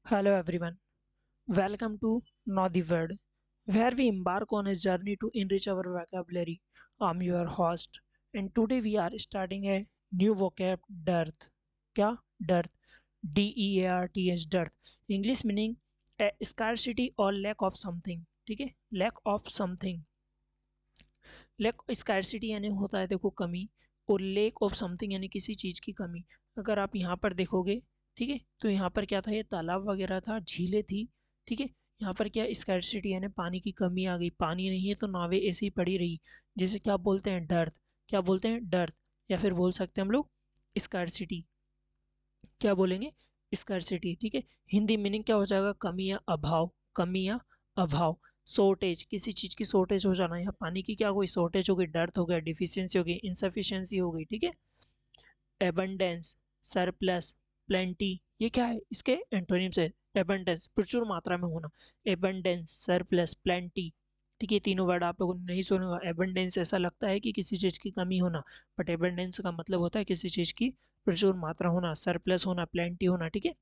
Hello everyone, welcome to Know the Word, where we embark on a journey to enrich our vocabulary. I'm your host, and today we are starting a new vocab, dearth. क्या? Dearth. DEARTH, dearth. English meaning a scarcity or lack of something. ठीक है? Lack of something. Lack scarcity यानी होता है देखो कमी, और lake of something यानी किसी चीज़ की कमी। अगर आप यहाँ पर देखोगे, ठीक है, तो यहाँ पर क्या था, ये तालाब वगैरह था, झीलें थी, ठीक है। यहाँ पर क्या स्कैरसिटी यानी पानी की कमी आ गई, पानी नहीं है तो नावें ऐसे ही पड़ी रही, जैसे क्या बोलते हैं डर्थ, क्या बोलते हैं डर्थ, या फिर बोल सकते हैं हम लोग स्कैरसिटी। क्या बोलेंगे? स्कैरसिटी, ठीक है। हिंदी मीनिंग क्या हो जाएगा? कमी या अभाव, कमी या अभाव। शॉर्टेज, किसी चीज़ की शॉर्टेज हो जाना, यहाँ पानी की क्या कोई शॉर्टेज हो गई, डर्थ हो गया, डिफिशियंसी हो गई, इनसफिशियंसी हो गई, ठीक है। एबंडेंस, सरप्लस, प्लेंटी, ये क्या है? इसके एंटोनिम्स है। एबंडेंस प्रचुर मात्रा में होना, एबंडेंस, सरप्लस, प्लेंटी, ठीक है। तीनों वर्ड आप लोगों ने नहीं सुना होगा। एबंडेंस ऐसा लगता है कि किसी चीज़ की कमी होना, बट एबंडेंस का मतलब होता है किसी चीज़ की प्रचुर मात्रा होना, सरप्लस होना, प्लेंटी होना, ठीक है।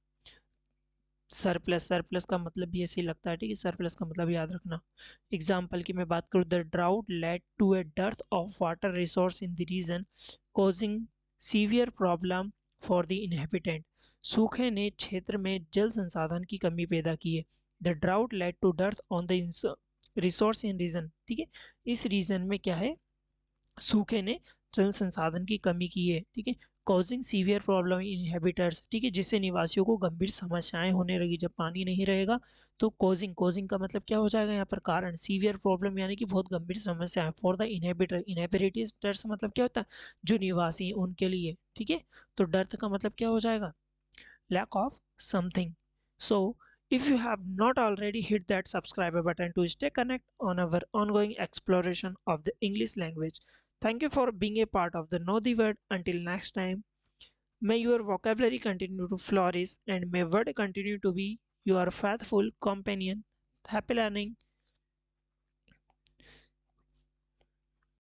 सरप्लस, सरप्लस का मतलब भी ऐसे ही लगता है, ठीक है। सरप्लस का मतलब याद रखना। एग्जाम्पल की मैं बात करूँ, the drought led to a dearth of water resource in the region, causing severe problem for the inhabitant. सूखे ने क्षेत्र में जल संसाधन की कमी पैदा की है। The drought led to dearth on the resource in region, ठीक है। इस रीजन में क्या है, सूखे ने जल संसाधन की कमी की है, ठीक है। Causing severe problem in inhibitors, ठीक है, जिससे निवासियों को गंभीर समस्याएं होने लगी। जब पानी नहीं रहेगा तो कॉजिंग, कॉजिंग का मतलब क्या हो जाएगा यहाँ पर? कारण। सीवियर प्रॉब्लम यानी कि बहुत गंभीर समस्या है। फॉर द इनहेबिटर, इनहेबिटर्स मतलब क्या होता है? जो निवासी हैं उनके लिए, ठीक है। तो डर्थ का मतलब क्या हो जाएगा? lack of something. So, if you have not already hit that subscriber button to stay connected on our ongoing exploration of the English language. Thank you for being a part of the Know the Word. Until next time, may your vocabulary continue to flourish and may word continue to be your faithful companion. Happy learning.